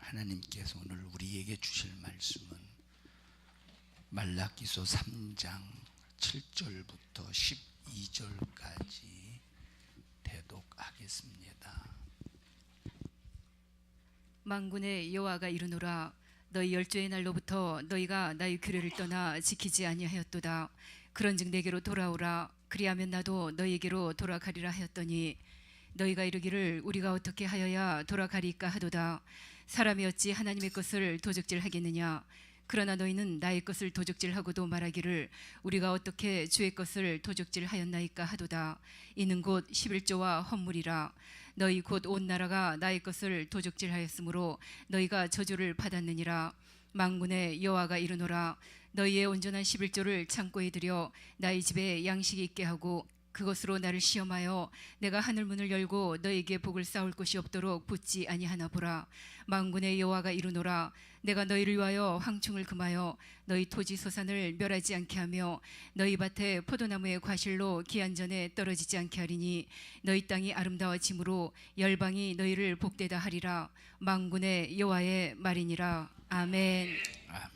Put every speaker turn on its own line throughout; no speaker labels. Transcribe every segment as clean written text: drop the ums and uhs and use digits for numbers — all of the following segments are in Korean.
하나님께서 오늘 우리에게 주실 말씀은 말라기서 3장 7절부터 12절까지 대독하겠습니다.
만군의 여호와가 이르노라, 너희 열조의 날로부터 너희가 나의 규례를 떠나 지키지 아니하였도다. 그런즉 내게로 돌아오라. 그리하면 나도 너희에게로 돌아가리라 하였더니 너희가 이르기를 우리가 어떻게 하여야 돌아가리까 하도다. 사람이 어찌 하나님의 것을 도적질하겠느냐. 그러나 너희는 나의 것을 도적질하고도 말하기를 우리가 어떻게 주의 것을 도적질하였나이까 하도다. 이는 곧 11조와 헌물이라. 너희 곧 온 나라가 나의 것을 도적질하였으므로 너희가 저주를 받았느니라. 만군의 여호와가 이르노라, 너희의 온전한 11조를 창고에 들여 나의 집에 양식이 있게 하고 그것으로 나를 시험하여 내가 하늘 문을 열고 너희에게 복을 쌓을 곳이 없도록 붙지 아니하나 보라. 만군의 여호와가 이르노라, 내가 너희를 위하여 황충을 금하여 너희 토지 소산을 멸하지 않게 하며 너희 밭에 포도나무의 과실로 기한전에 떨어지지 않게 하리니 너희 땅이 아름다워짐으로 열방이 너희를 복되다 하리라. 만군의 여호와의 말이니라. 아멘.
아멘.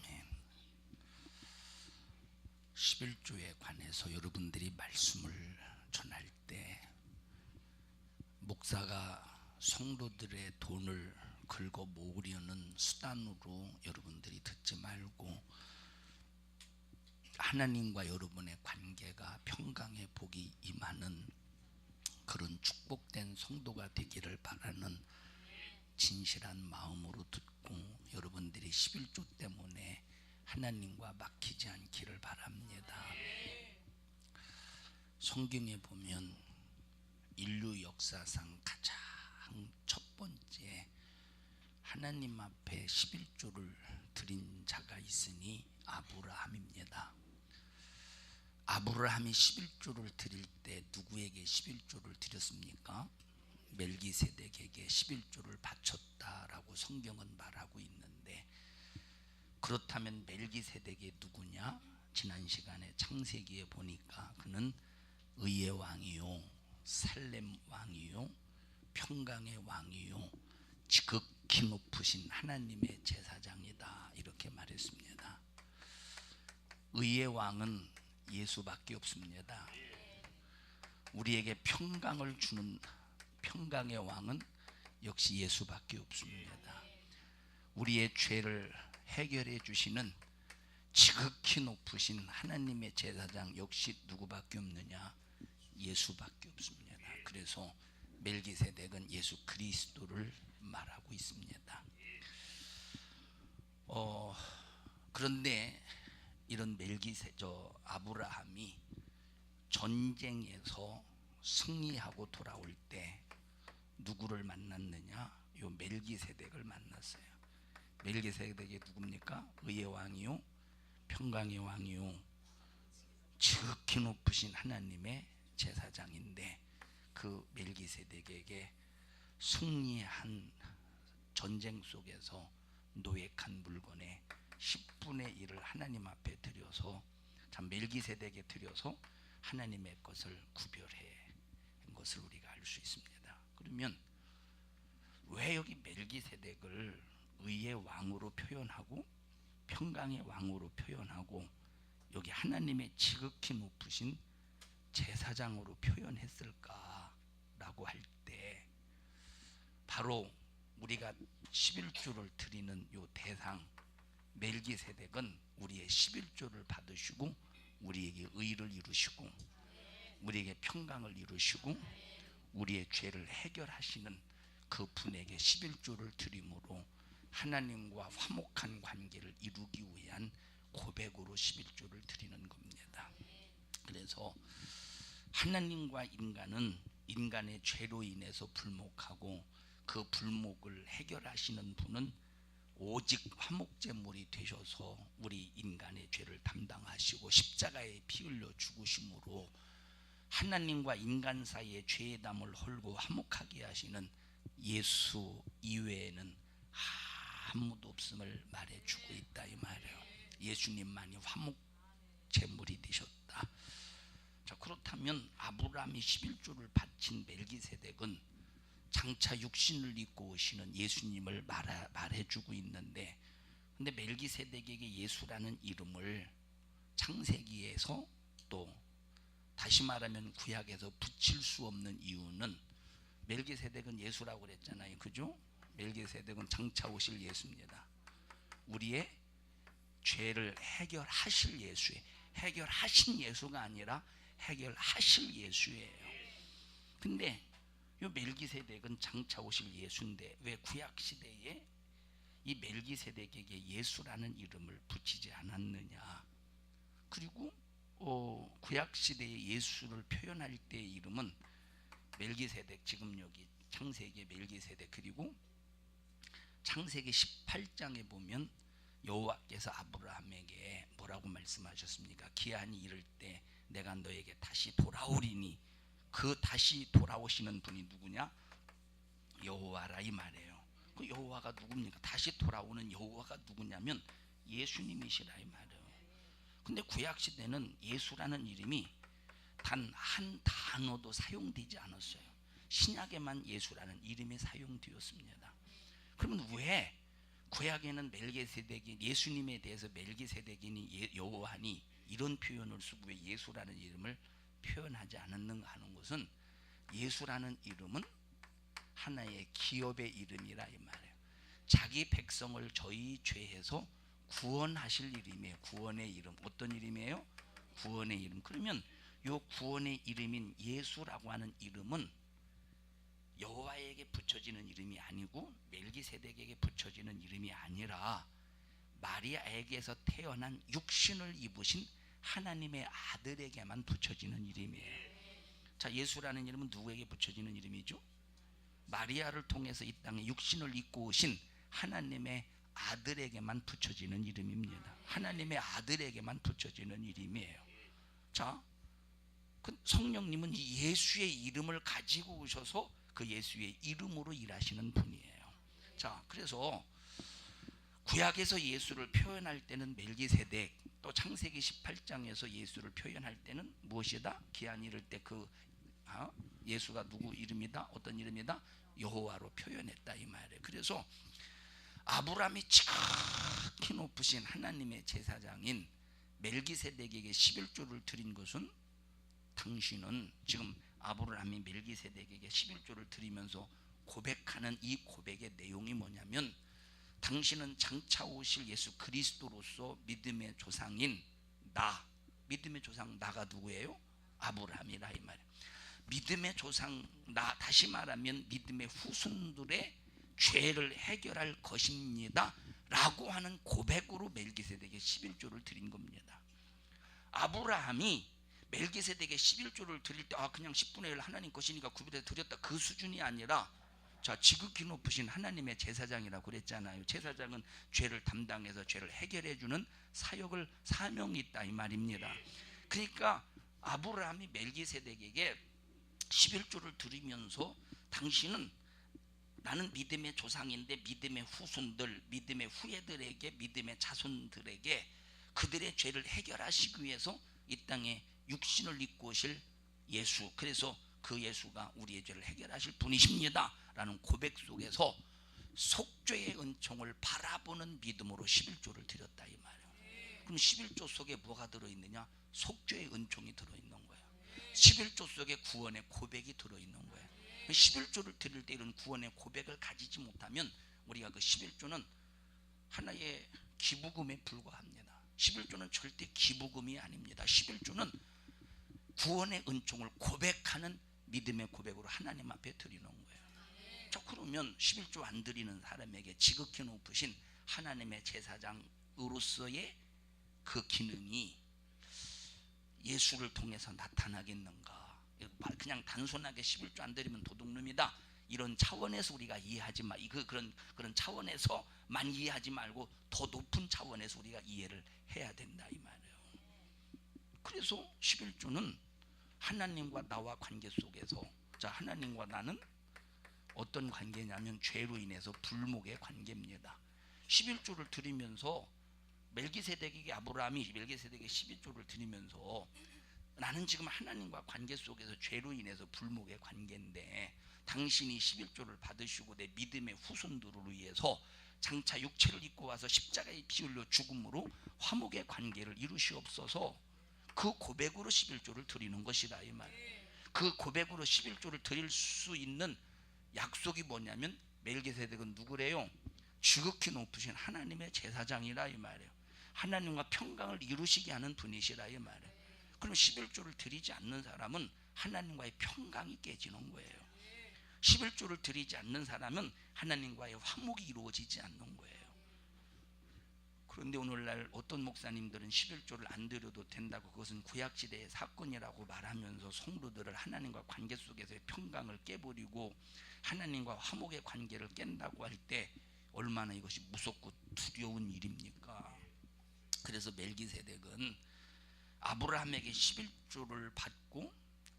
11조에 관해서 여러분들이 말씀을 전할 때 목사가 성도들의 돈을 긁어 모으려는 수단으로 여러분들이 듣지 말고 하나님과 여러분의 관계가 평강의 복이 임하는 그런 축복된 성도가 되기를 바라는 진실한 마음으로 듣고 여러분들이 11조 때문에 하나님과 막히지 않기를 바랍니다. 성경에 보면 인류 역사상 가장 첫 번째 하나님 앞에 11조를 드린 자가 있으니 아브라함입니다. 아브라함이 11조를 드릴 때 누구에게 11조를 드렸습니까? 멜기세덱에게 11조를 바쳤다라고 성경은 말하고 있는데, 그렇다면 멜기세덱이 누구냐? 지난 시간에 창세기에 보니까 그는 의의 왕이요, 살렘 왕이요, 평강의 왕이요, 지극히 높으신 하나님의 제사장이다, 이렇게 말했습니다. 의의 왕은 예수밖에 없습니다. 우리에게 평강을 주는 평강의 왕은 역시 예수밖에 없습니다. 우리의 죄를 해결해 주시는 지극히 높으신 하나님의 제사장 역시 누구밖에 없느냐? 예수밖에 없습니다. 그래서 멜기세덱은 예수 그리스도를 말하고 있습니다. 그런데 이런 아브라함이 전쟁에서 승리하고 돌아올 때 누구를 만났느냐? 요 멜기세덱을 만났어요. 멜기세덱이 누굽니까? 의의 왕이요, 평강의 왕이요, 지극히 높으신 하나님의 제사장인데, 그 멜기세덱에게 승리한 전쟁 속에서 노획한 물건의 10분의 1을 하나님 앞에 드려서, 참 멜기세덱에 드려서 하나님의 것을 구별해 한 것을 우리가 알 수 있습니다. 그러면 왜 여기 멜기세덱을 의의 왕으로 표현하고 평강의 왕으로 표현하고 여기 하나님의 지극히 높으신 제사장으로 표현했을까라고 할 때, 바로 우리가 11조를 드리는 요 대상 멜기세덱은 우리의 11조를 받으시고 우리에게 의를 이루시고 우리에게 평강을 이루시고 우리의 죄를 해결하시는 그 분에게 11조를 드림으로 하나님과 화목한 관계를 이루기 위한 고백으로 11조를 드리는 겁니다. 그래서 하나님과 인간은 인간의 죄로 인해서 불목하고 그 불목을 해결하시는 분은 오직 화목제물이 되셔서 우리 인간의 죄를 담당하시고 십자가에 피 흘려 죽으심으로 하나님과 인간 사이의 죄의 담을 헐고 화목하게 하시는 예수 이외에는 아무도 없음을 말해주고 있다, 이 말이에요. 예수님만이 화목제물이 되셨다. 자, 그렇다면 아브라함이 11조를 바친 멜기세덱은 장차 육신을 입고 오시는 예수님을 말해주고 있는데, 근데 멜기세덱에게 예수라는 이름을 창세기에서 또 다시 말하면 구약에서 붙일 수 없는 이유는, 멜기세덱은 예수라고 그랬잖아요, 그죠? 멜기세덱은 장차 오실 예수입니다. 우리의 죄를 해결하실 예수예요. 해결하신 예수가 아니라 해결하실 예수예요. 근데 이 멜기세덱은 장차 오실 예수인데 왜 구약 시대에 이 멜기세덱에게 예수라는 이름을 붙이지 않았느냐? 그리고 구약 시대의 예수를 표현할 때의 이름은 멜기세덱, 지금 여기 창세기 멜기세덱, 그리고 창세기 18장에 보면 여호와께서 아브라함에게 뭐라고 말씀하셨습니까? 기한이 이를 때 내가 너에게 다시 돌아오리니, 그 다시 돌아오시는 분이 누구냐? 여호와라 이 말이에요. 그 여호와가 누굽니까? 다시 돌아오는 여호와가 누구냐면 예수님이시라 이 말이에요. 근데 구약 시대는 예수라는 이름이 단 한 단어도 사용되지 않았어요. 신약에만 예수라는 이름이 사용되었습니다. 그러면 왜 구약에는 멜기세덱이 예수님에 대해서 멜기세덱이니 여호와니 이런 표현을 쓰고 왜 예수라는 이름을 표현하지 않았는가 하는 것은, 예수라는 이름은 하나의 기업의 이름이라 이 말이에요. 자기 백성을 저희 죄에서 구원하실 이름이에요. 구원의 이름. 어떤 이름이에요? 구원의 이름. 그러면 요 구원의 이름인 예수라고 하는 이름은 여호와에게 붙여지는 이름이 아니고 멜기세덱에게 붙여지는 이름이 아니라 마리아에게서 태어난 육신을 입으신 하나님의 아들에게만 붙여지는 이름이에요. 자, 예수라는 이름은 누구에게 붙여지는 이름이죠? 마리아를 통해서 이 땅에 육신을 입고 오신 하나님의 아들에게만 붙여지는 이름입니다. 하나님의 아들에게만 붙여지는 이름이에요. 자, 그 성령님은 이 예수의 이름을 가지고 오셔서 그 예수의 이름으로 일하시는 분이에요. 자, 그래서 구약에서 예수를 표현할 때는 멜기세덱, 또 창세기 18장에서 예수를 표현할 때는 무엇이다? 기한이 이를 때 예수가 누구 이름이다? 어떤 이름이다? 여호와로 표현했다 이 말이에요. 그래서 아브라함이 지극히 높으신 하나님의 제사장인 멜기세덱에게 11조를 드린 것은, 당신은 지금 아브라함이 멜기세덱에게 11조를 드리면서 고백하는 이 고백의 내용이 뭐냐면, 당신은 장차 오실 예수 그리스도로서 믿음의 조상인 나, 믿음의 조상 나가 누구예요? 아브라함이라 이 말이에요. 믿음의 조상 나, 다시 말하면 믿음의 후손들의 죄를 해결할 것입니다 라고 하는 고백으로 멜기세덱에게 11조를 드린 겁니다. 아브라함이 멜기세덱에게 11조를 드릴 때 그냥 10분의 1 하나님 것이니까 구별해서 드렸다, 그 수준이 아니라, 자, 지극히 높으신 하나님의 제사장이라고 그랬잖아요. 제사장은 죄를 담당해서 죄를 해결해 주는 사명이 있다 이 말입니다. 그러니까 아브라함이 멜기세덱에게 11조를 드리면서, 당신은 나는 믿음의 조상인데 믿음의 후손들, 믿음의 후예들에게, 믿음의 자손들에게 그들의 죄를 해결하시기 위해서 이 땅에 육신을 입고 오실 예수, 그래서 그 예수가 우리의 죄를 해결하실 분이십니다 라는 고백 속에서 속죄의 은총을 바라보는 믿음으로 11조를 드렸다 이 말이에요. 그럼 11조 속에 뭐가 들어있느냐? 속죄의 은총이 들어있는 거예요. 11조 속에 구원의 고백이 들어있는 거예요. 11조를 드릴 때 이런 구원의 고백을 가지지 못하면 우리가 그 11조는 하나의 기부금에 불과합니다. 11조는 절대 기부금이 아닙니다. 11조는 구원의 은총을 고백하는 믿음의 고백으로 하나님 앞에 드리는 거예요. 자, 그러면 11조 안 드리는 사람에게 지극히 높으신 하나님의 제사장으로서의 그 기능이 예수를 통해서 나타나겠는가? 그냥 단순하게 11조 안 드리면 도둑놈이다, 이런 차원에서 우리가 이해하지 마. 그런 차원에서만 이해하지 말고 더 높은 차원에서 우리가 이해를 해야 된다 이 말이에요. 그래서 11조는 하나님과 나와 관계 속에서, 자, 하나님과 나는 어떤 관계냐면 죄로 인해서 불목의 관계입니다. 11조를 드리면서 멜기세덱에게, 아브라함이 멜기세덱에게 11조를 드리면서 나는 지금 하나님과 관계 속에서 죄로 인해서 불목의 관계인데, 당신이 11조를 받으시고 내 믿음의 후손들을 위해서 장차 육체를 입고 와서 십자가에 피 흘려 죽음으로 화목의 관계를 이루시옵소서. 그 고백으로 11조를 드리는 것이다 이 말이에요. 그 고백으로 11조를 드릴 수 있는 약속이 뭐냐면 멜기세덱은 누구래요? 지극히 높으신 하나님의 제사장이라 이 말이에요. 하나님과 평강을 이루시게 하는 분이시라 이 말이에요. 그럼 11조를 드리지 않는 사람은 하나님과의 평강이 깨지는 거예요. 11조를 드리지 않는 사람은 하나님과의 화목이 이루어지지 않는 거예요. 그런데 오늘날 어떤 목사님들은 11조를 안 드려도 된다고, 그것은 구약시대의 사건이라고 말하면서 성도들을 하나님과 관계 속에서의 평강을 깨버리고 하나님과 화목의 관계를 깬다고 할 때 얼마나 이것이 무섭고 두려운 일입니까? 그래서 멜기세덱은 아브라함에게 11조를 받고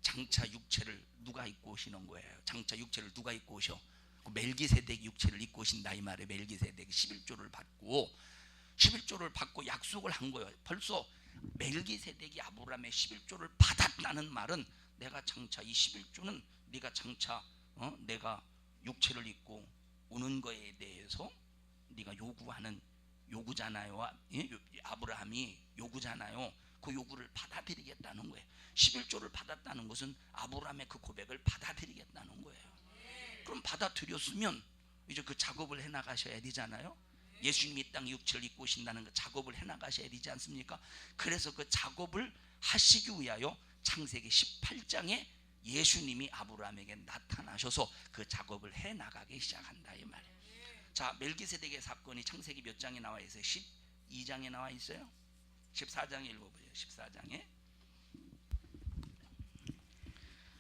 장차 육체를 누가 입고 오시는 거예요? 장차 육체를 누가 입고 오셔? 멜기세덱 육체를 입고 오신다 이 말에 멜기세덱이 11조를 받고 약속을 한 거예요. 벌써 멜기세덱이 아브라함의 11조를 받았다는 말은 내가 장차 이 11조는 네가 장차 내가 육체를 입고 오는 거에 대해서 네가 요구하는 요구잖아요. 아브라함이 요구잖아요. 그 요구를 받아들이겠다는 거예요. 11조를 받았다는 것은 아브라함의 그 고백을 받아들이겠다는 거예요. 그럼 받아들였으면 이제 그 작업을 해나가셔야 되잖아요. 예수님이 이 땅에 육체를 입고 오신다는 그 작업을 해나가셔야 되지 않습니까? 그래서 그 작업을 하시기 위하여 창세기 18장에 예수님이 아브라함에게 나타나셔서 그 작업을 해나가기 시작한다 이 말이에요. 자, 멜기세덱의 사건이 창세기 몇 장에 나와 있어요? 12장에 나와 있어요. 14장에 읽어보세요. 14장에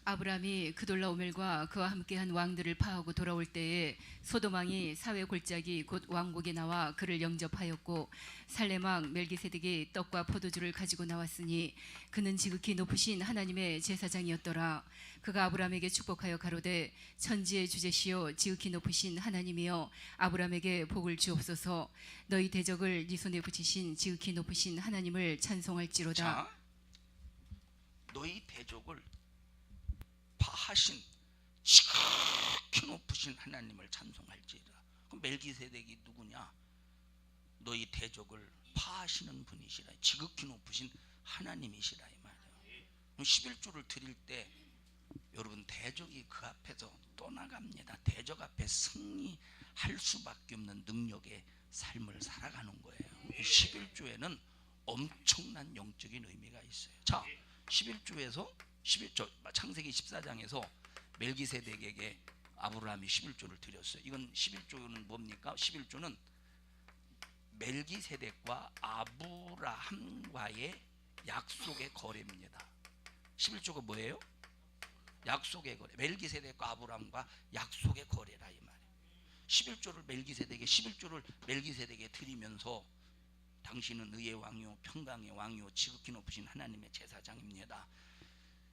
아브라함이 그돌라오멜과 그와 함께한 왕들을 파하고 돌아올 때에 소돔왕이 사회 골짜기 곧 왕국에 나와 그를 영접하였고 살렘왕 멜기세덱이 떡과 포도주를 가지고 나왔으니 그는 지극히 높으신 하나님의 제사장이었더라. 그가 아브라함에게 축복하여 가로되 천지의 주제시요 지극히 높으신 하나님이여 아브라함에게 복을 주옵소서. 너희 대적을 네 손에 붙이신 지극히 높으신 하나님을 찬송할지로다.
자, 너희 대적을 파하신 지극히 높으신 하나님을 찬송할지라. 그럼 멜기세덱이 누구냐? 너희 대적을 파하시는 분이시라. 지극히 높으신 하나님이시라 이 말이에요. 11조를 드릴 때 여러분 대적이 그 앞에서 떠나갑니다. 대적 앞에 승리할 수밖에 없는 능력의 삶을 살아가는 거예요. 11조에는 엄청난 영적인 의미가 있어요. 자, 11조에서 창세기 14장에서 멜기세덱에게 아브라함이 11조를 드렸어요. 이건 11조는 뭡니까? 11조는 멜기세덱과 아브라함과의 약속의 거래입니다. 11조가 뭐예요? 약속의 거래. 멜기세덱과 아브라함과 약속의 거래라 이 말이에요. 11조를 멜기세덱에 드리면서 당신은 의의 왕이요 평강의 왕이요 지극히 높으신 하나님의 제사장입니다.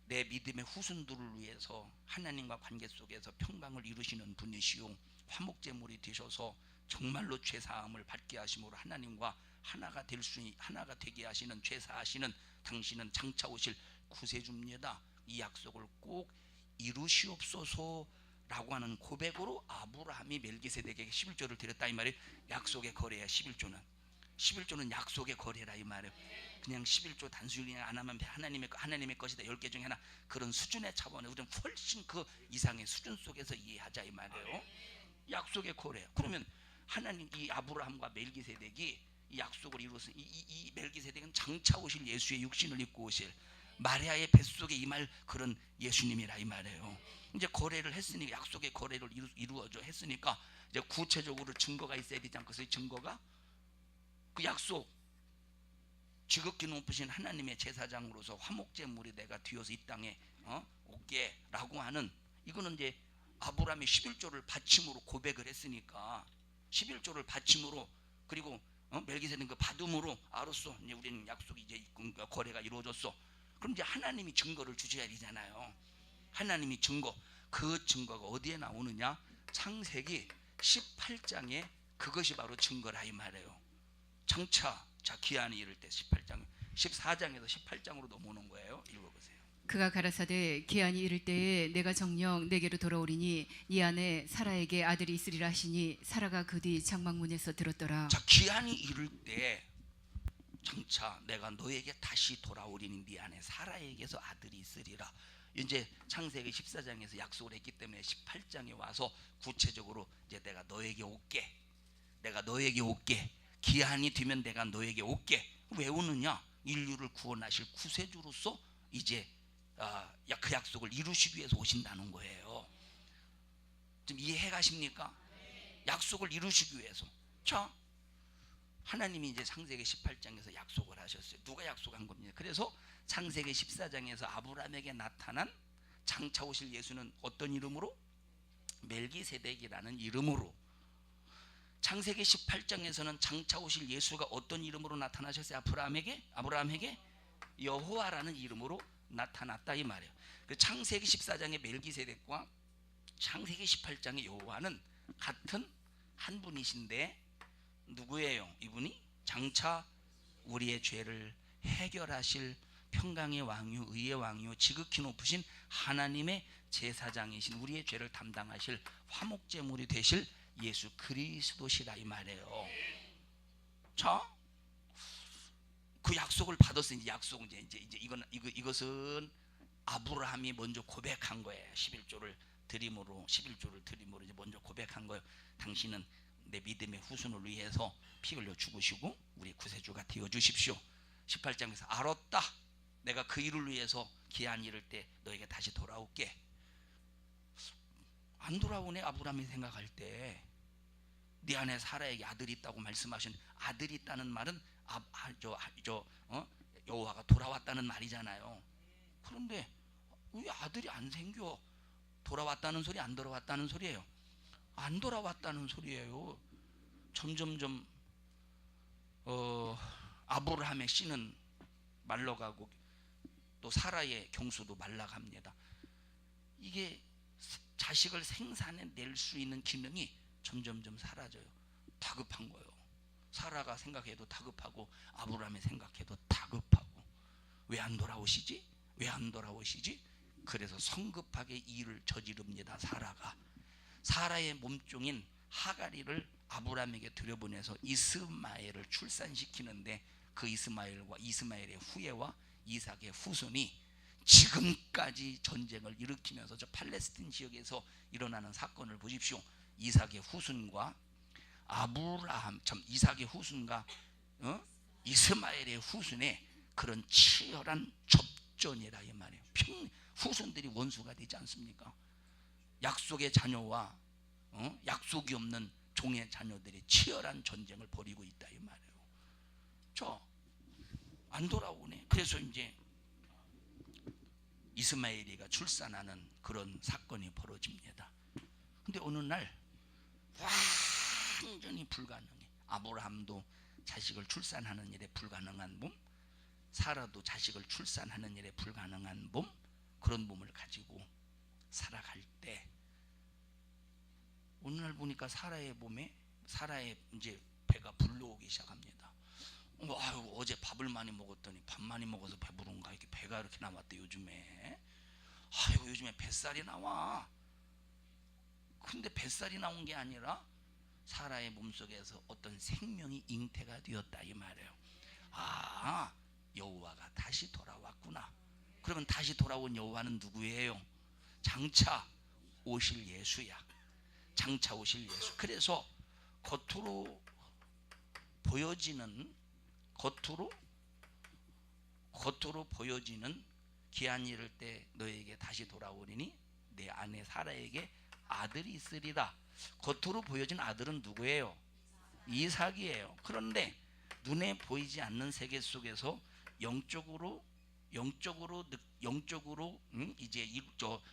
내 믿음의 후손들을 위해서 하나님과 관계 속에서 평강을 이루시는 분이시요 화목제물이 되셔서 정말로 죄사함을 받게 하심으로 하나님과 하나가 되게 하시는 죄사하시는 당신은 장차 오실 구세주입니다. 이 약속을 꼭 이루시옵소서라고 하는 고백으로 아브라함이 멜기세덱에게 11조를 드렸다 이 말이에요. 약속의 거래야 11조는 약속의 거래라 이 말이에요. 그냥 11조 단순히 안 하면 하나님의 것이다 10개 중에 하나 그런 수준의 차원에 우리는 훨씬 그 이상의 수준 속에서 이해하자 이 말이에요. 약속의 거래. 그러면 하나님 이 아브라함과 멜기세덱이 이 약속을 이루어서 이 멜기세덱은 장차 오실 예수의 육신을 입고 오실 마리아의 뱃속에 임할 그런 예수님이라 이 말이에요. 이제 거래를 했으니까 약속의 거래를 이루어져 했으니까 이제 구체적으로 증거가 있어야 되지 않겠어요? 증거가 그 약속 지극히 높으신 하나님의 제사장으로서 화목제물이 내가 뒤어서 이 땅에 올게 라고 하는 이거는 이제 아브라함이 11조를 바침으로 고백을 했으니까 11조를 바침으로 그리고 멜기세덱 그 받음으로 알았어 이제 우리는 약속이 이제 거래가 이루어졌어. 그럼 이제 하나님이 증거를 주셔야 되잖아요. 하나님이 증거. 그 증거가 어디에 나오느냐? 창세기 18장에 그것이 바로 증거라 이 말이에요. 장차 기한이 이를 때 14장에서 18장으로 넘어오는 거예요. 읽어보세요.
그가 가라사대 기한이 이를 때에 내가 정녕 내게로 돌아오리니 네 안에 사라에게 아들이 있으리라 하시니 사라가 그 뒤 장막문에서 들었더라.
자, 기한이 이를 때 장차 내가 너에게 다시 돌아오리니 네 안에 사라에게서 아들이 있으리라. 이제 창세기 14장에서 약속을 했기 때문에 18장에 와서 구체적으로 이제 내가 너에게 올게. 내가 너에게 올게. 기한이 되면 내가 너에게 올게. 왜 오느냐? 인류를 구원하실 구세주로서 이제 그 약속을 이루시기 위해서 오신다는 거예요. 좀 이해해 가십니까? 약속을 이루시기 위해서. 자, 하나님이 이제 창세기 18장에서 약속을 하셨어요. 누가 약속한 겁니까? 그래서 창세기 14장에서 아브라함에게 나타난 장차 오실 예수는 어떤 이름으로? 멜기세덱이라는 이름으로. 창세기 18장에서는 장차 오실 예수가 어떤 이름으로 나타나셨어요? 아브라함에게 여호와라는 이름으로 나타났다 이 말이에요. 그 창세기 14장의 멜기세덱과 창세기 18장의 여호와는 같은 한 분이신데 누구예요? 이분이 장차 우리의 죄를 해결하실 평강의 왕이요 의의 왕이요 지극히 높으신 하나님의 제사장이신 우리의 죄를 담당하실 화목제물이 되실 예수 그리스도시라 이 말이에요. 자, 그 약속을 받았으니 약속은 이제 이것은 아브라함이 먼저 고백한 거예요. 11조를 드림으로 이제 먼저 고백한 거예요. 당신은 내 믿음의 후손을 위해서 피 흘려 죽으시고 우리 구세주가 되어 주십시오. 18장에서 알았다. 내가 그 일을 위해서 기한이 이를 때 너에게 다시 돌아올게. 안 돌아오네. 아브라함이 생각할 때 네 안에 사라에게 아들이 있다고 말씀하신 아들이 있다는 말은 여호와가 돌아왔다는 말이잖아요. 그런데 왜 아들이 안 생겨? 돌아왔다는 소리 안 돌아왔다는 소리예요? 안 돌아왔다는 소리예요. 점점점 아브라함의 씨는 말라가고 또 사라의 경수도 말라갑니다. 이게 자식을 생산해낼 수 있는 기능이 점점점 사라져요. 다급한 거예요. 사라가 생각해도 다급하고 아브라함이 생각해도 다급하고 왜 안 돌아오시지? 왜 안 돌아오시지? 그래서 성급하게 일을 저지릅니다. 사라가 사라의 몸종인 하가리를 아브라함에게 들여보내서 이스마엘을 출산시키는데 그 이스마엘과 이스마엘의 후예와 이삭의 후손이 지금까지 전쟁을 일으키면서 저 팔레스틴 지역에서 일어나는 사건을 보십시오. 이삭의 후손과 이삭의 후손과 이스마엘의 후손의 그런 치열한 접전이라 이 말이에요. 후손들이 원수가 되지 않습니까? 약속의 자녀와 약속이 없는 종의 자녀들이 치열한 전쟁을 벌이고 있다 이 말이에요. 저 안 돌아오네. 그래서 이제 이스마엘이가 출산하는 그런 사건이 벌어집니다. 근데 어느 날 완전히 불가능해. 아브라함도 자식을 출산하는 일에 불가능한 몸, 사라도 자식을 출산하는 일에 불가능한 몸, 그런 몸을 가지고 살아갈 때 어느 날 보니까 사라의 이제 배가 불러오기 시작합니다. 아유, 어제 밥을 많이 먹었더니 밥 많이 먹어서 배부른가 이렇게 배가 이렇게 나왔대 요즘에. 아유, 요즘에 뱃살이 나와. 근데 뱃살이 나온 게 아니라 사라의 몸속에서 어떤 생명이 잉태가 되었다 이 말이에요. 아, 여호와가 다시 돌아왔구나. 그러면 다시 돌아온 여호와는 누구예요? 장차 오실 예수야. 장차 오실 예수. 그래서 겉으로 보여지는 기한이 이를 때 너에게 다시 돌아오리니 내 아내 사라에게 아들이 있으리라. 겉으로 보여진 아들은 누구예요? 이삭이에요. 그런데 눈에 보이지 않는 세계 속에서 영적으로 이제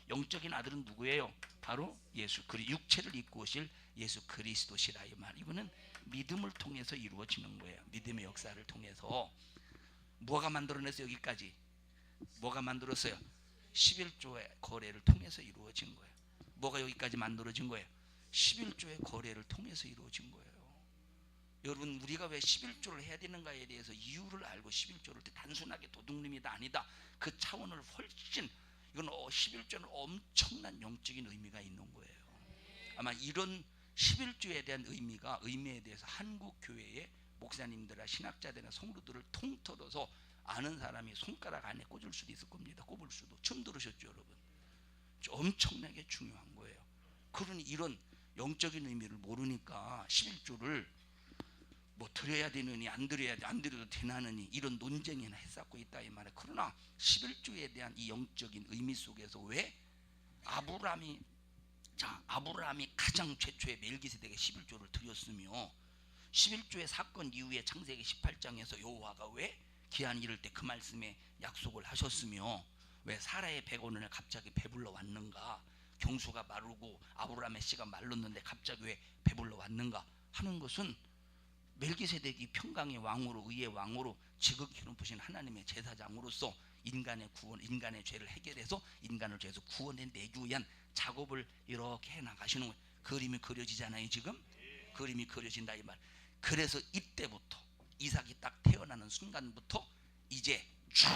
영적인 아들은 누구예요? 바로 예수 육체를 입고 오실 예수 그리스도시라 이 말. 이거는 믿음을 통해서 이루어지는 거예요. 믿음의 역사를 통해서. 뭐가 만들어냈어요? 여기까지 뭐가 만들었어요? 11조의 거래를 통해서 이루어진 거예요. 뭐가 여기까지 만들어진 거예요? 11조의 거래를 통해서 이루어진 거예요. 여러분 우리가 왜 11조를 해야 되는가에 대해서 이유를 알고 11조를 단순하게 도둑놈이다 아니다 그 차원을 훨씬 이건 11조는 엄청난 영적인 의미가 있는 거예요. 아마 이런 11조에 대한 의미에 대해서 한국 교회의 목사님들이나 신학자들이나 성도들을 통틀어서 아는 사람이 손가락 안에 꽂을 수도 있을 겁니다. 꼽을 수도. 처음 들으셨죠 여러분? 엄청나게 중요한 거예요. 그러니 이런 영적인 의미를 모르니까 11조를 뭐 드려야 되느니 안 드려도 되나느니 이런 논쟁이나 했었고 있다 이 말이에요. 그러나 11조에 대한 이 영적인 의미 속에서 왜 아브라함이 가장 최초의 멜기세덱에 11조를 드렸으며 11조의 사건 이후에 창세기 18장에서 여호와가 왜 기한이 이를 때 그 말씀에 약속을 하셨으며 왜 사라의 100원을 갑자기 배불러 왔는가, 경수가 마르고 아브라함의 씨가 말랐는데 갑자기 왜 배불러 왔는가 하는 것은 멜기세덱이 평강의 왕으로 의의 왕으로 지극히 높으신 하나님의 제사장으로서 인간의 구원, 인간의 죄를 해결해서 인간을 죄에서 구원해 내기 위한 작업을 이렇게 해나가시는 거예요. 그림이 그려지잖아요. 지금 그림이 그려진다 이 말. 그래서 이때부터 이삭이 딱 태어나는 순간부터 이제 쭉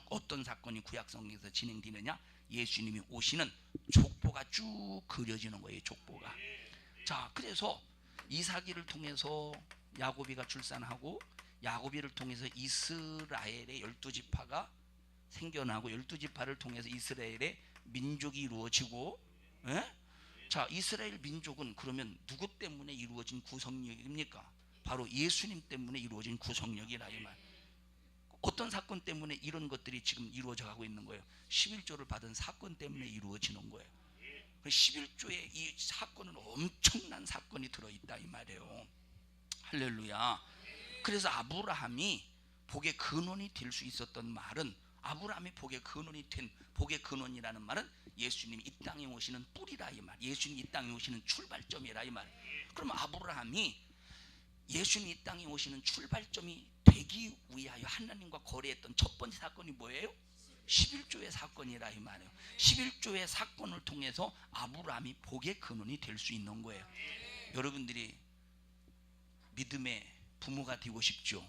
어떤 사건이 구약성경에서 진행되느냐, 예수님이 오시는 족보가 쭉 그려지는 거예요. 족보가. 자, 그래서 이삭이를 통해서 야곱이가 출산하고 야곱이를 통해서 이스라엘의 12지파가 생겨나고 12지파를 통해서 이스라엘의 민족이 이루어지고, 자, 이스라엘 민족은 그러면 누구 때문에 이루어진 구성력입니까? 바로 예수님 때문에 이루어진 구성력이라 이 말. 어떤 사건 때문에 이런 것들이 지금 이루어져 가고 있는 거예요? 11조를 받은 사건 때문에 이루어지는 거예요. 11조에 이 사건은 엄청난 사건이 들어있다 이 말이에요. 할렐루야. 그래서 아브라함이 복의 근원이 될 수 있었던 말은, 아브라함이 복의 근원이 된, 복의 근원이라는 말은 예수님이 이 땅에 오시는 뿌리라 이 말, 예수님이 이 땅에 오시는 출발점이라 이 말. 그럼 아브라함이 예수님이 이 땅에 오시는 출발점이 되기 위하여 하나님과 거래했던 첫 번째 사건이 뭐예요? 11조의 사건이라 이 말이에요. 11조의 사건을 통해서 아브라함이 복의 근원이 될 수 있는 거예요. 여러분들이 믿음의 부모가 되고 싶죠?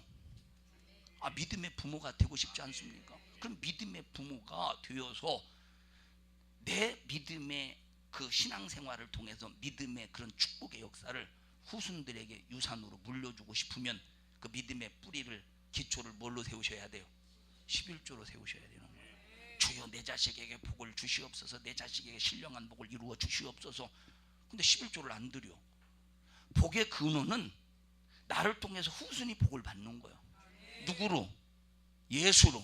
믿음의 부모가 되고 싶지 않습니까? 그럼 믿음의 부모가 되어서 내 믿음의 그 신앙생활을 통해서 믿음의 그런 축복의 역사를 후손들에게 유산으로 물려주고 싶으면 그 믿음의 뿌리를, 기초를 뭘로 세우셔야 돼요? 11조로 세우셔야 되는 거예요. 주여 내 자식에게 복을 주시옵소서, 내 자식에게 신령한 복을 이루어 주시옵소서. 근데 11조를 안 드려. 복의 근원은 나를 통해서 후손이 복을 받는 거예요. 누구로? 예수로.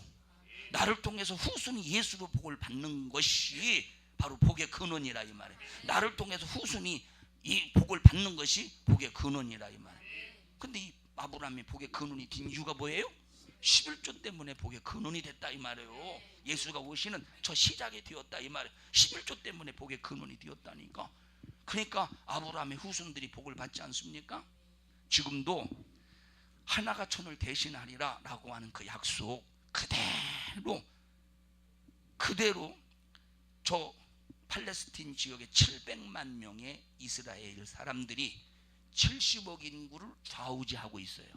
나를 통해서 후손이 예수로 복을 받는 것이 바로 복의 근원이라 이 말이에요. 나를 통해서 후손이 이 복을 받는 것이 복의 근원이라 이 말이에요. 근데 이 아브라함이 복의 근원이 된 이유가 뭐예요? 11조 때문에 복의 근원이 됐다 이 말이에요. 예수가 오시는 저 시작이 되었다 이 말이에요. 11조 때문에 복의 근원이 되었다니까. 그러니까 아브라함의 후손들이 복을 받지 않습니까? 지금도 하나가 천을 대신하리라 라고 하는 그 약속 그대로 저 팔레스틴 지역의 700만 명의 이스라엘 사람들이 70억 인구를 좌우지하고 있어요.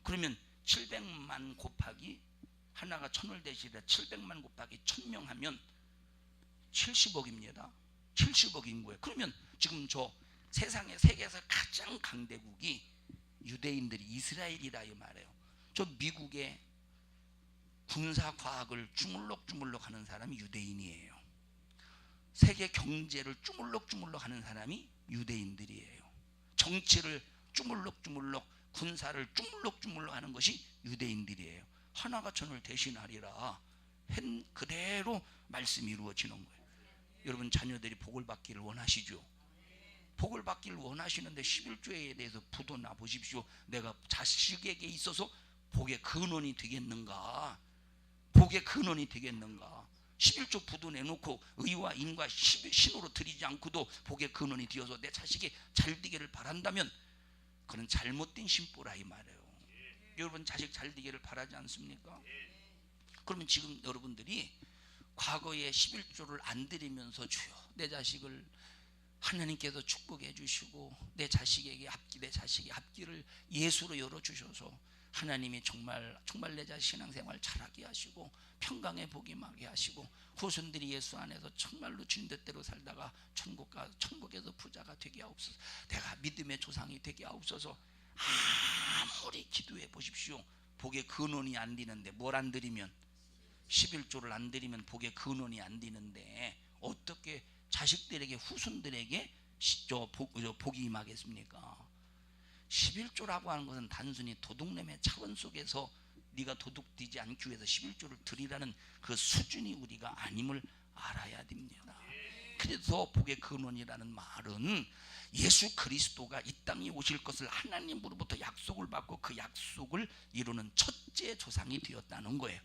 그러면 700만 곱하기 하나가 천을 대신하리라 700만 곱하기 1000명 하면 70억입니다. 70억 인구에. 그러면 지금 저 세상에, 세계에서 가장 강대국이 유대인들이 이스라엘이다 이 말이에요. 저 미국의 군사 과학을 주물럭주물럭 하는 사람이 유대인이에요. 세계 경제를 주물럭주물럭 하는 사람이 유대인들이에요. 정치를 주물럭주물럭, 군사를 주물럭주물럭 하는 것이 유대인들이에요. 하나가 천을 대신하리라 한 그대로 말씀이 이루어지는 거예요. 여러분 자녀들이 복을 받기를 원하시죠? 복을 받기를 원하시는데 11조에 대해서 부도나 보십시오. 내가 자식에게 있어서 복의 근원이 되겠는가? 복의 근원이 되겠는가? 11조 부도 내놓고 의와 인과 신으로 드리지 않고도 복의 근원이 되어서 내 자식이 잘 되기를 바란다면 그는 잘못된 신부라 이 말이에요. 여러분 자식 잘 되기를 바라지 않습니까? 그러면 지금 여러분들이 과거에 11조를 안 드리면서 주여 내 자식을 하나님께서 축복해 주시고 내 자식이 앞길을 예수로 열어 주셔서 하나님이 정말 내 자식 신앙생활 잘하게 하시고 평강에 복이 임하게 하시고 후손들이 예수 안에서 정말로 주님 뜻대로 살다가 천국에서 부자가 되게 하옵소서. 내가 믿음의 조상이 되게 하옵소서. 아무리 기도해 보십시오. 복의 근원이 안 되는데 뭘 안 드리면 11조를 안 드리면 복의 근원이 안 되는데 어떻게 자식들에게 후손들에게 복이 임하겠습니까? 11조라고 하는 것은 단순히 도둑놈의 차원 속에서 네가 도둑되지 않기 위해서 11조를 드리라는 그 수준이 우리가 아님을 알아야 됩니다. 그래서 복의 근원이라는 말은 예수 그리스도가 이 땅에 오실 것을 하나님으로부터 약속을 받고 그 약속을 이루는 첫째 조상이 되었다는 거예요.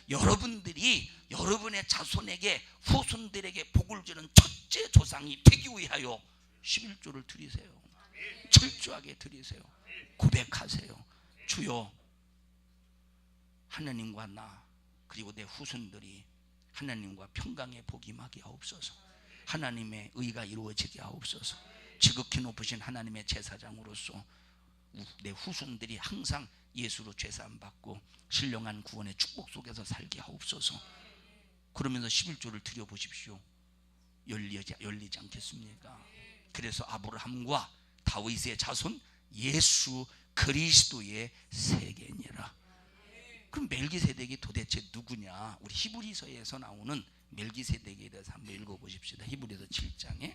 여러분들이 여러분의 자손에게 후손들에게 복을 주는 첫째 조상이 되기 위하여 11조를 드리세요. 철저하게 드리세요. 고백하세요. 주여, 하나님과 나 그리고 내 후손들이 하나님과 평강의 복이 임하게 하옵소서. 하나님의 의가 이루어지게 하옵소서. 지극히 높으신 하나님의 제사장으로서 내 후손들이 항상 예수로 죄사함 받고 신령한 구원의 축복 속에서 살게 하옵소서. 그러면서 11조를 드려보십시오. 열리지 않겠습니까? 그래서 아브라함과 다윗의 자손 예수 그리스도의 세계니라. 그럼 멜기세덱이 도대체 누구냐? 우리 히브리서에서 나오는 멜기세덱에 대해서 한번 읽어보십시다. 히브리서 7장에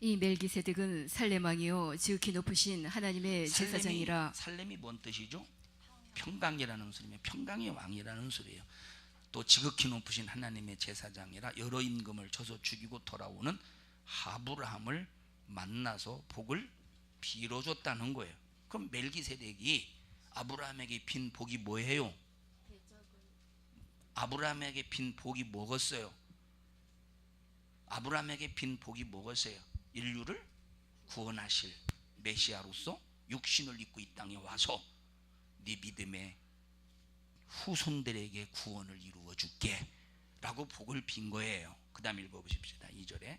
이 멜기세덱은 살렘 왕이요 지극히 높으신 하나님의 제사장이라.
살렘이 뭔 뜻이죠? 평강이라는 소리며 평강의 왕이라는 소리예요. 또 지극히 높으신 하나님의 제사장이라 여러 임금을 쳐서 죽이고 돌아오는 아브라함을 만나서 복을 빌어줬다는 거예요. 그럼 멜기세덱이 아브라함에게 빈 복이 뭐예요? 아브라함에게 빈 복이 뭐겠어요? 아브라함에게 빈 복이 뭐겠어요? 인류를 구원하실 메시아로서 육신을 입고 이 땅에 와서 네 믿음의 후손들에게 구원을 이루어 줄게 라고 복을 빈 거예요. 그 다음 읽어보십시다. 2절에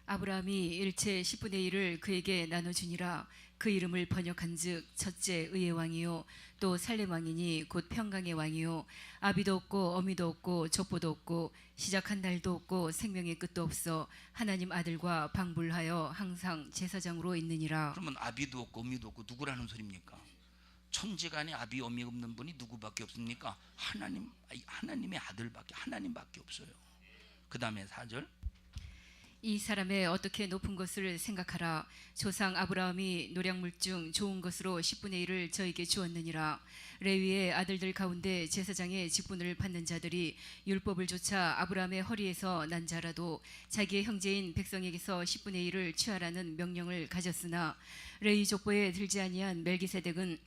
아브라함이 일체 10분의 1을 그에게 나눠주니라. 그 이름을 번역한즉 첫째 의의 왕이요 또 살렘 왕이니 곧 평강의 왕이요 아비도 없고 어미도 없고 족보도 없고 시작한 날도 없고 생명의 끝도 없어 하나님 아들과 방불하여 항상 제사장으로 있느니라.
그러면 아비도 없고 어미도 없고 누구라는 소리입니까? 천지간에 아비 어미 없는 분이 누구밖에 없습니까? 하나님의 아들밖에 하나님밖에 없어요. 그 다음에 4절
이 사람의 어떻게 높은 것을 생각하라. 조상 아브라함이 노략물 중 좋은 것으로 10분의 1을 저에게 주었느니라. 레위의 아들들 가운데 제사장의 직분을 받는 자들이 율법을 조차 아브라함의 허리에서 난 자라도 자기의 형제인 백성에게서 10분의 1을 취하라는 명령을 가졌으나 레위 족보에 들지 아니한 멜기세덱은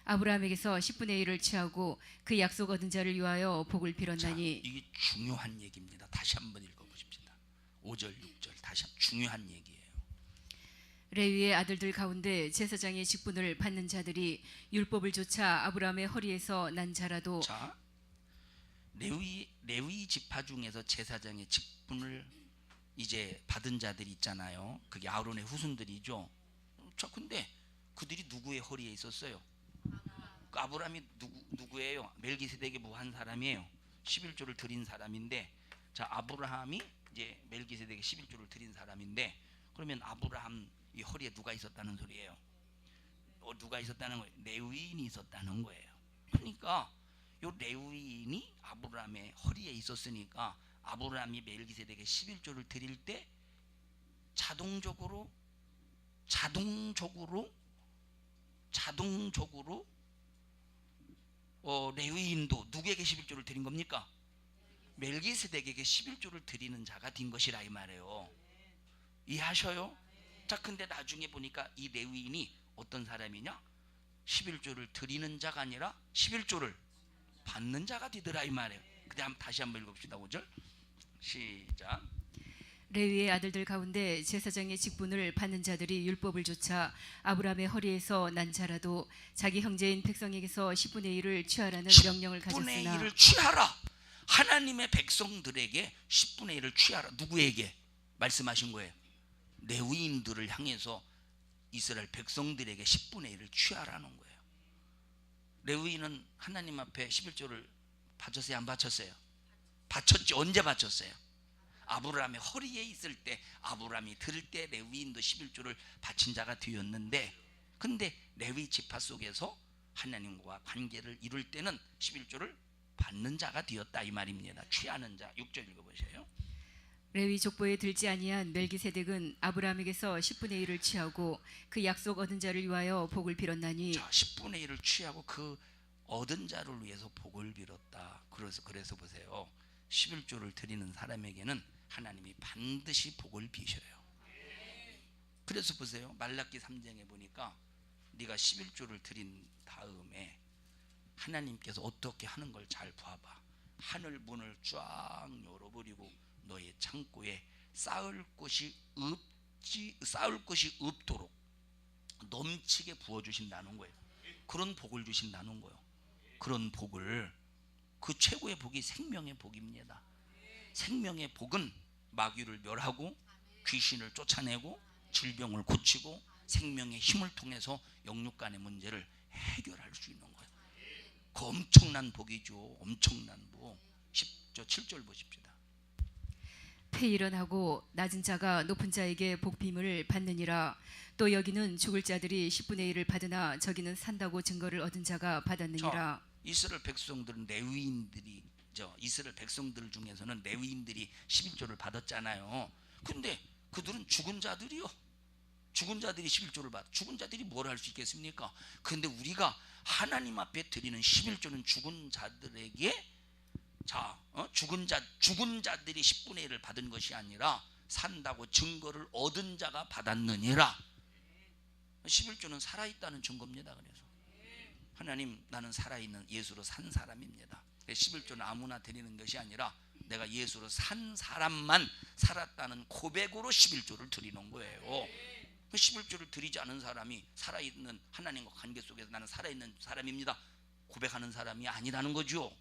아브라함에게서 10분의 1을 취하고 그 약속 얻은 자를 위하여 복을 빌었나니.
자, 이게 중요한 얘기입니다. 다시 한번 읽어보십시다. 5절 6절 다시 중요한 얘기예요.
레위의 아들들 가운데 제사장의 직분을 받는 자들이 율법을 조차 아브라함의 허리에서 난 자라도.
자, 레위 지파 중에서 제사장의 직분을 이제 받은 자들이 있잖아요. 그게 아론의 후손들이죠. 자, 근데 그들이 누구의 허리에 있었어요? 그 아브라함이 누구예요? 멜기세덱의 무한 사람이에요. 11조를 드린 사람인데, 자, 아브라함이 이제 멜기세덱의 11조를 드린 사람인데, 그러면 아브라함 이 허리에 누가 있었다는 소리예요? 누가 있었다는 거예요? 레위인이 있었다는 거예요. 그러니까 요 레위인이 아브라함의 허리에 있었으니까 아브라함이 멜기세덱의 11조를 드릴 때 자동적으로 레위인도 누구에게 11조를 드린 겁니까? 멜기세덱에게 11조를 드리는 자가 된 것이라 이 말이에요. 이해하셔요? 자, 근데 나중에 보니까 이 레위인이 어떤 사람이냐? 11조를 드리는 자가 아니라 11조를 받는 자가 되더라 이 말이에요. 근데 다시 한번 읽읍시다. 5절 시작.
레위의 아들들 가운데 제사장의 직분을 받는 자들이 율법을 조차 아브라함의 허리에서 난 자라도 자기 형제인 백성에게서 10분의 1을 취하라는 명령을 가졌으나.
10분의 1을 취하라. 하나님의 백성들에게 10분의 1을 취하라. 누구에게 말씀하신 거예요? 레위인들을 향해서 이스라엘 백성들에게 10분의 1을 취하라는 거예요. 레위인은 하나님 앞에 11조를 바쳤어요, 안 바쳤어요? 바쳤죠. 언제 바쳤어요? 아브라함의 허리에 있을 때, 아브라함이 들을 때 레위인도 11조를 바친 자가 되었는데, 근데 레위 지파 속에서 하나님과 관계를 이룰 때는 11조를 받는 자가 되었다 이 말입니다. 취하는 자. 6절 읽어보세요.
레위 족보에 들지 아니한 멜기세덱은 아브라함에게서 10분의 1을 취하고 그 약속 얻은 자를 위하여 복을 빌었나니.
자, 10분의 1을 취하고 그 얻은 자를 위해서 복을 빌었다. 그래서 보세요. 11조를 드리는 사람에게는 하나님이 반드시 복을 비셔요. 그래서 보세요. 말라기 3장에 보니까 네가 11조를 드린 다음에 하나님께서 어떻게 하는 걸 잘 봐봐. 하늘 문을 쫙 열어버리고 너의 창고에 쌓을 것이 없도록 넘치게 부어주신다는 거예요. 그런 복을 주신다는 거예요. 그런 복을, 그 최고의 복이 생명의 복입니다. 생명의 복은 마귀를 멸하고 귀신을 쫓아내고 질병을 고치고 생명의 힘을 통해서 영육간의 문제를 해결할 수 있는 거예요. 그 엄청난 복이죠. 엄청난 복. 10절 7절 보십시다.
폐일언하고 낮은 자가 높은 자에게 복빔을 받느니라. 또 여기는 죽을 자들이 10분의 1을 받으나 저기는 산다고 증거를 얻은 자가 받았느니라.
이스라엘 백성들은 레위인들이, 이스라엘 백성들 중에서는 레위인들이 11조를 받았잖아요. 근데 그들은 죽은 자들이요. 죽은 자들이 11조를 받아. 죽은 자들이 뭘 할 수 있겠습니까? 근데 우리가 하나님 앞에 드리는 11조는 죽은 자들에게, 죽은 자들이 10분의 1을 받은 것이 아니라 산다고 증거를 얻은 자가 받았느니라. 11조는 살아있다는 증거입니다. 그래서 하나님, 나는 살아있는 예수로 산 사람입니다. 11조는 아무나 드리는 것이 아니라 내가 예수로 산 사람만 살았다는 고백으로 11조를 드리는 거예요. 11조를 드리지 않은 사람이 살아있는 하나님과 관계 속에서 나는 살아있는 사람입니다 고백하는 사람이 아니라는 거죠.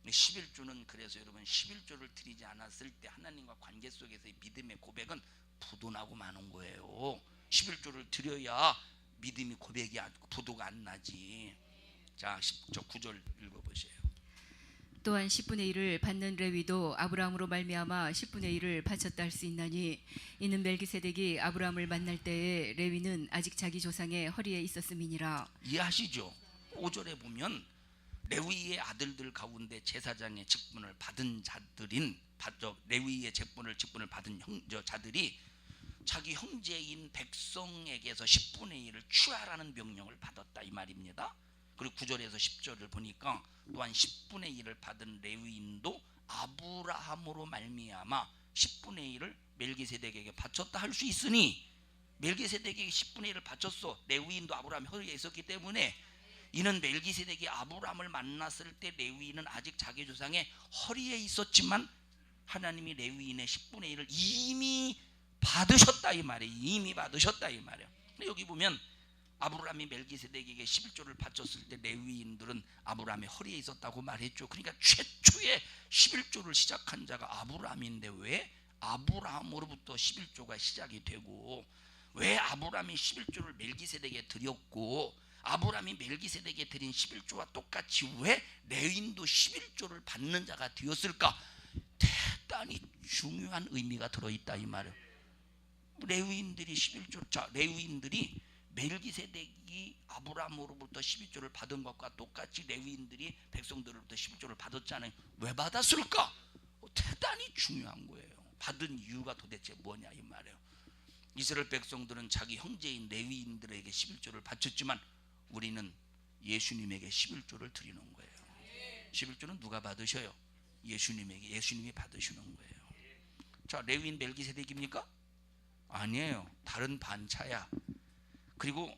11조는, 그래서 여러분 11조를 드리지 않았을 때 하나님과 관계 속에서의 믿음의 고백은 부도나고 마는 거예요. 11조를 드려야 믿음이 고백이 부도가 안 나지. 자, 10절 9절 읽어보세요.
또한 10분의 1을 받는 레위도 아브라함으로 말미암아 10분의 1을 바쳤다 할 수 있나니, 이는 멜기세덱이 아브라함을 만날 때에 레위는 아직 자기 조상의 허리에 있었음이니라.
이해하시죠? 5절에 보면 레위의 아들들 가운데 제사장의 직분을 받은 자들인, 레위의 직분을 받은 자들이 자기 형제인 백성에게서 10분의 1을 취하라는 명령을 받았다 이 말입니다. 그리고 9절에서 10절을 보니까 또한 10분의 1을 받은 레위인도 아브라함으로 말미암아 10분의 1을 멜기세덱에게 바쳤다 할 수 있으니, 멜기세덱에게 10분의 1을 바쳤어. 레위인도 아브라함의 허리에 있었기 때문에, 이는 멜기세덱이 아브라함을 만났을 때 레위인은 아직 자기 조상의 허리에 있었지만 하나님이 레위인의 10분의 1을 이미 받으셨다 이 말이에요. 이미 받으셨다 이 말이에요. 여기 보면 아브라함이 멜기세덱에게 11조를 바쳤을 때 레위인들은 아브라함의 허리에 있었다고 말했죠. 그러니까 최초의 11조를 시작한 자가 아브라함인데 왜 아브라함으로부터 11조가 시작이 되고, 왜 아브라함이 11조를 멜기세덱에게 드렸고, 아브라함이 멜기세덱에게 드린 11조와 똑같이 왜 레위인도 11조를 받는 자가 되었을까? 대단히 중요한 의미가 들어있다 이 말이에요. 레위인들이 11조, 레위인들이 멜기세덱이 아브라함으로부터 11조를 받은 것과 똑같이 레위인들이 백성들로부터 11조를 받았잖아요. 왜 받았을까? 대단히 중요한 거예요. 받은 이유가 도대체 뭐냐 이 말이에요. 이스라엘 백성들은 자기 형제인 레위인들에게 11조를 바쳤지만 우리는 예수님에게 11조를 드리는 거예요. 11조는 누가 받으셔요? 예수님이 받으시는 거예요. 자, 레위인 멜기세덱입니까? 아니에요. 다른 반차야. 그리고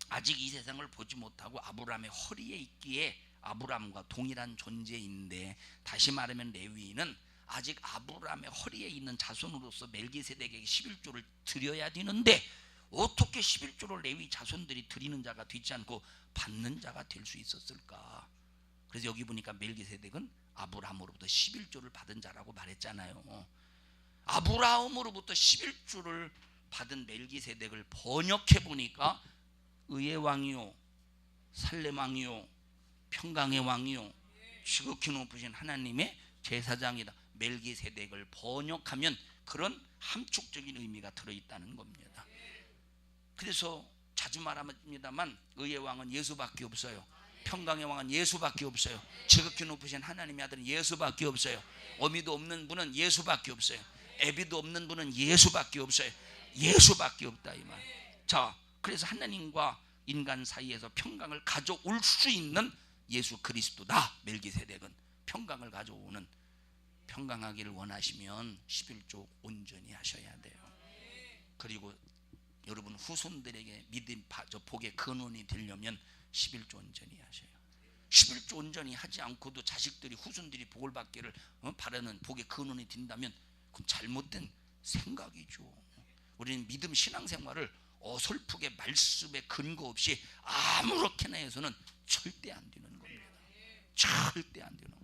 아직 이 세상을 보지 못하고 아브라함의 허리에 있기에 아브라함과 동일한 존재인데, 다시 말하면 레위인은 아직 아브라함의 허리에 있는 자손으로서 멜기세덱에게 11조를 드려야 되는데 어떻게 11조를 레위 자손들이 드리는 자가 되지 않고 받는 자가 될 수 있었을까? 그래서 여기 보니까 멜기세덱은 아브라함으로부터 11조를 받은 자라고 말했잖아요. 아브라함으로부터 11조를 받은 멜기세덱을 번역해 보니까 의의 왕이요, 살렘 왕이요, 평강의 왕이요, 지극히 높으신 하나님의 제사장이다. 멜기세덱을 번역하면 그런 함축적인 의미가 들어있다는 겁니다. 그래서 자주 말합니다만 의의 왕은 예수밖에 없어요. 평강의 왕은 예수밖에 없어요. 지극히 높으신 하나님의 아들은 예수밖에 없어요. 어미도 없는 분은 예수밖에 없어요. 애비도 없는 분은 예수밖에 없어요. 예수밖에 없다 이 말. 자, 그래서 하나님과 인간 사이에서 평강을 가져올 수 있는 예수 그리스도다. 멜기세덱은 평강을 가져오는, 평강하기를 원하시면 11조 온전히 하셔야 돼요. 그리고 여러분 후손들에게 믿음 복의 근원이 되려면 11조 온전히 하셔요. 11조 온전히 하지 않고도 자식들이 후손들이 복을 받기를 바라는 복의 근원이 된다면 그건 잘못된 생각이죠. 우리는 믿음 신앙생활을 어설프게 말씀에 근거 없이 아무렇게나 해서는 절대 안 되는 겁니다. 절대 안 되는 겁니다.